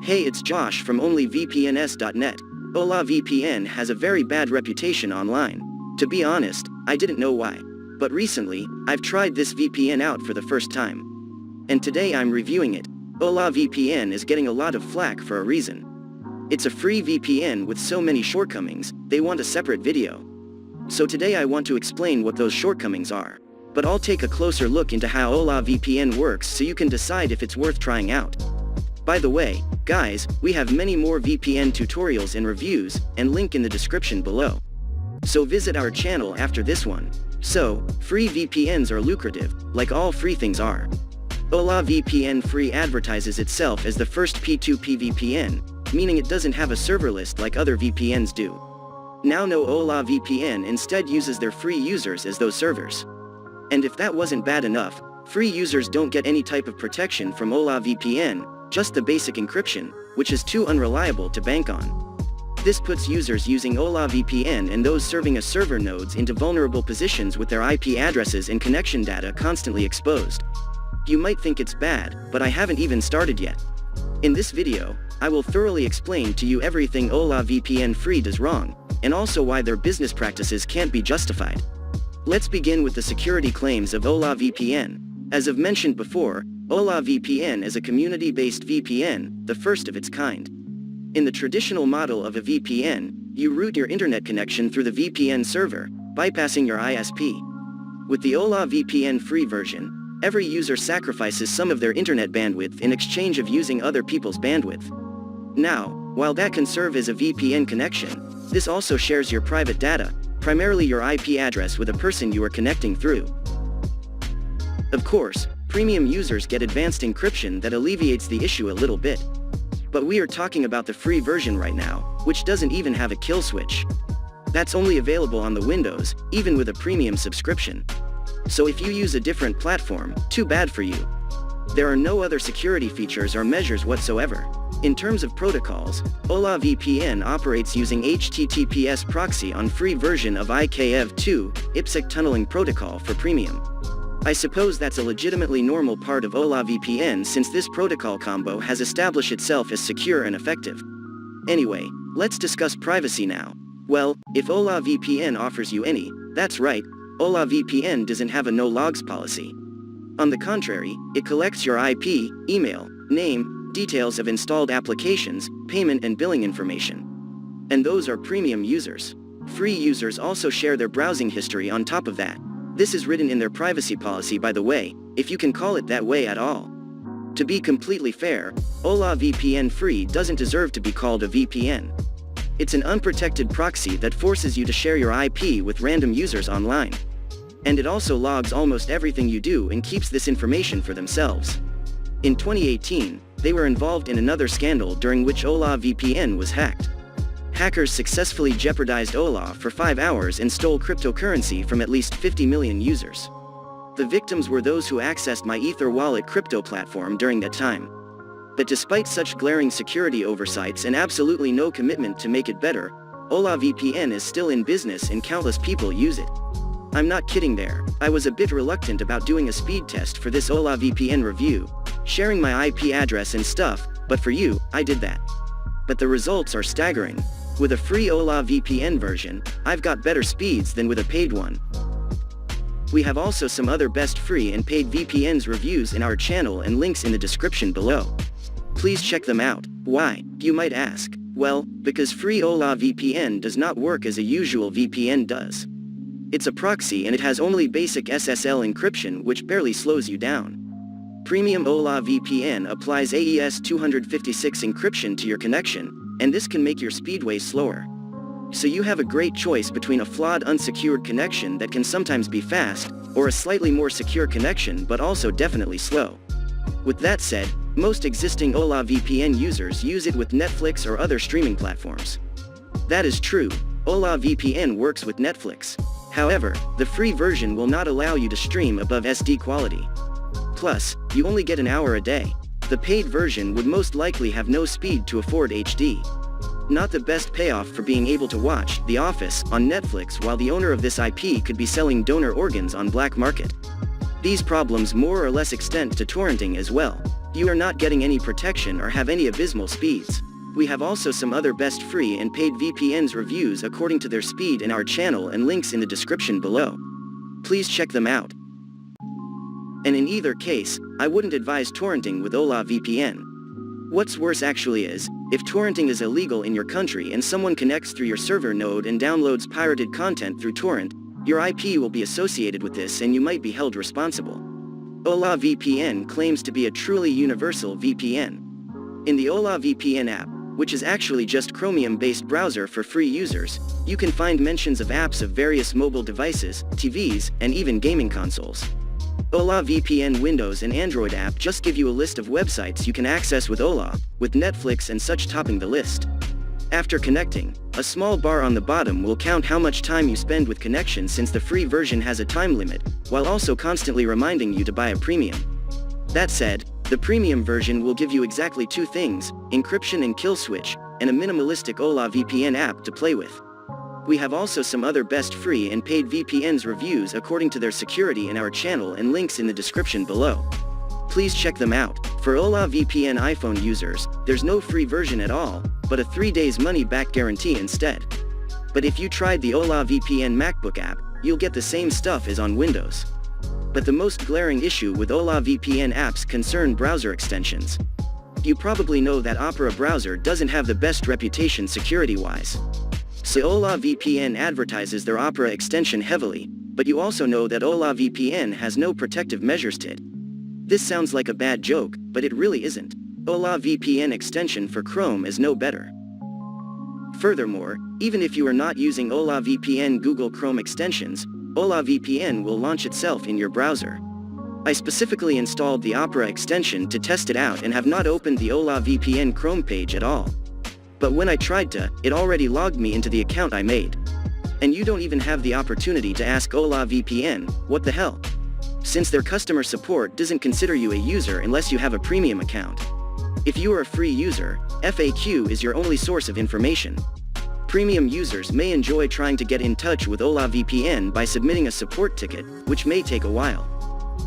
Hey, it's Josh from onlyvpns.net. Hola VPN has a very bad reputation online. To be honest, I didn't know why. But recently, I've tried this VPN out for the first time. And today I'm reviewing it. Hola VPN is getting a lot of flack for a reason. It's a free VPN with so many shortcomings, they want a separate video. So today I want to explain what those shortcomings are. But I'll take a closer look into how Hola VPN works so you can decide if it's worth trying out. By the way, guys, we have many more VPN tutorials and reviews, and link in the description below. So visit our channel after this one. So, free VPNs are lucrative, like all free things are. Hola VPN Free advertises itself as the first P2P VPN, meaning it doesn't have a server list like other VPNs do. Now no, Hola VPN instead uses their free users as those servers. And if that wasn't bad enough, free users don't get any type of protection from Hola VPN, just the basic encryption, which is too unreliable to bank on. This puts users using Hola VPN and those serving as server nodes into vulnerable positions with their IP addresses and connection data constantly exposed. You might think it's bad, but I haven't even started yet. In this video, I will thoroughly explain to you everything Hola VPN Free does wrong, and also why their business practices can't be justified. Let's begin with the security claims of Hola VPN. As I've mentioned before, Hola VPN is a community-based VPN, the first of its kind. In the traditional model of a VPN, you route your internet connection through the VPN server, bypassing your ISP. With the Hola VPN Free version, every user sacrifices some of their internet bandwidth in exchange of using other people's bandwidth. Now, while that can serve as a VPN connection, this also shares your private data, primarily your IP address, with a person you are connecting through. Of course, premium users get advanced encryption that alleviates the issue a little bit. But we are talking about the free version right now, which doesn't even have a kill switch. That's only available on the Windows, even with a premium subscription. So if you use a different platform, too bad for you. There are no other security features or measures whatsoever. In terms of protocols, Hola VPN operates using HTTPS proxy on free version of IKEv2, IPsec tunneling protocol for premium. I suppose that's a legitimately normal part of Hola VPN since this protocol combo has established itself as secure and effective. Anyway, let's discuss privacy now. Well, if Hola VPN offers you any, that's right, Hola VPN doesn't have a no logs policy. On the contrary, it collects your IP, email, name, details of installed applications, payment and billing information. And those are premium users. Free users also share their browsing history on top of that. This is written in their privacy policy, by the way, if you can call it that way at all. To be completely fair, Hola VPN Free doesn't deserve to be called a VPN. It's an unprotected proxy that forces you to share your IP with random users online. And it also logs almost everything you do and keeps this information for themselves. In 2018, they were involved in another scandal during which Hola VPN was hacked. Hackers successfully jeopardized Hola for 5 hours and stole cryptocurrency from at least 50 million users. The victims were those who accessed my Ether wallet crypto platform during that time. But despite such glaring security oversights and absolutely no commitment to make it better, Hola VPN is still in business and countless people use it. I'm not kidding there. I was a bit reluctant about doing a speed test for this Hola VPN review, sharing my IP address and stuff, but for you, I did that. But the results are staggering. With a free Hola VPN version, I've got better speeds than with a paid one. We have also some other best free and paid VPNs reviews in our channel and links in the description below. Please check them out. Why, you might ask? Well, because free Hola VPN does not work as a usual VPN does. It's a proxy and it has only basic SSL encryption, which barely slows you down. Premium Hola VPN applies AES 256 encryption to your connection, and this can make your speedway slower. So you have a great choice between a flawed unsecured connection that can sometimes be fast, or a slightly more secure connection but also definitely slow. With that said, most existing Hola VPN users use it with Netflix or other streaming platforms. That is true, Hola VPN works with Netflix. However, the free version will not allow you to stream above SD quality. Plus, you only get an hour a day. The paid version would most likely have no speed to afford HD. Not the best payoff for being able to watch The Office on Netflix while the owner of this IP could be selling donor organs on black market. These problems more or less extend to torrenting as well. you are not getting any protection or have any abysmal speeds. We have also some other best free and paid VPNs reviews according to their speed in our channel and links in the description below. Please check them out. And in either case, I wouldn't advise torrenting with Hola VPN. What's worse actually is, if torrenting is illegal in your country and someone connects through your server node and downloads pirated content through torrent, your IP will be associated with this and you might be held responsible. Hola VPN claims to be a truly universal VPN. In the Hola VPN app, which is actually just Chromium-based browser for free users, you can find mentions of apps of various mobile devices, TVs, and even gaming consoles. Hola VPN Windows and Android app just give you a list of websites you can access with Hola, with Netflix and such topping the list. After connecting, a small bar on the bottom will count how much time you spend with connection since the free version has a time limit, while also constantly reminding you to buy a premium. That said, the premium version will give you exactly two things, encryption and kill switch, and a minimalistic Hola VPN app to play with. We have also some other best free and paid VPNs reviews according to their security in our channel and links in the description below. Please check them out. For Hola VPN iPhone users, there's no free version at all, but a 3 days money-back guarantee instead. But if you tried the Hola VPN MacBook app, you'll get the same stuff as on Windows. But the most glaring issue with Hola VPN apps concern browser extensions. You probably know that Opera browser doesn't have the best reputation security-wise. So Hola VPN advertises their Opera extension heavily, but you also know that Hola VPN has no protective measures to it. This sounds like a bad joke, but it really isn't. Hola VPN extension for Chrome is no better. Furthermore, even if you are not using Hola VPN Google Chrome extensions, Hola VPN will launch itself in your browser. I specifically installed the Opera extension to test it out and have not opened the Hola VPN Chrome page at all. But when I tried to, it already logged me into the account I made. And you don't even have the opportunity to ask Hola VPN, what the hell? Since their customer support doesn't consider you a user unless you have a premium account. If you are a free user, FAQ is your only source of information. Premium users may enjoy trying to get in touch with Hola VPN by submitting a support ticket, which may take a while.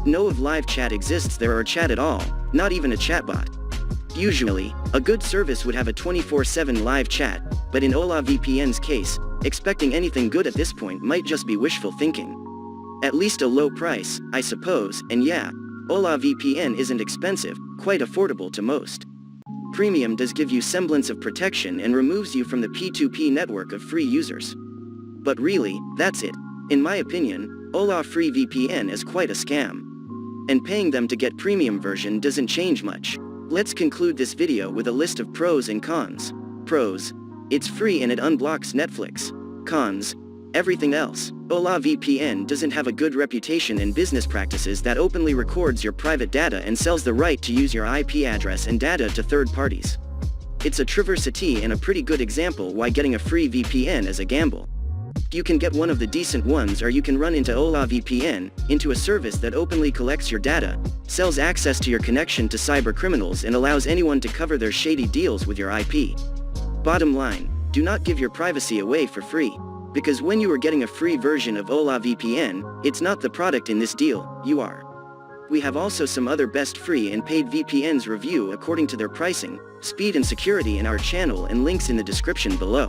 Know if live chat exists there or chat at all, not even a chatbot. Usually, a good service would have a 24/7 live chat, but in Hola VPN's case, expecting anything good at this point might just be wishful thinking. At least a low price, I suppose, and yeah, Hola VPN isn't expensive, quite affordable to most. Premium does give you semblance of protection and removes you from the P2P network of free users. But really, that's it. In my opinion, Hola Free VPN is quite a scam. And paying them to get premium version doesn't change much. Let's conclude this video with a list of pros and cons. Pros: it's free and it unblocks Netflix. Cons: everything else. Hola VPN doesn't have a good reputation in business practices that openly records your private data and sells the right to use your IP address and data to third parties. It's a travesty and a pretty good example why getting a free VPN is a gamble. You can get one of the decent ones or you can run into Hola VPN, into a service that openly collects your data, sells access to your connection to cyber criminals and allows anyone to cover their shady deals with your IP. Bottom line, do not give your privacy away for free. Because when you are getting a free version of Hola VPN, it's not the product in this deal, you are. We have also some other best free and paid VPNs review according to their pricing, speed and security in our channel and links in the description below.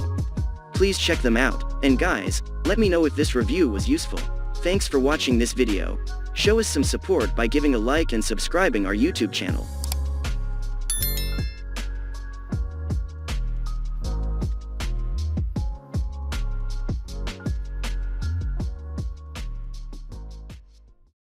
Please check them out, and guys, let me know if this review was useful. Thanks for watching this video. Show us some support by giving a like and subscribing our YouTube channel.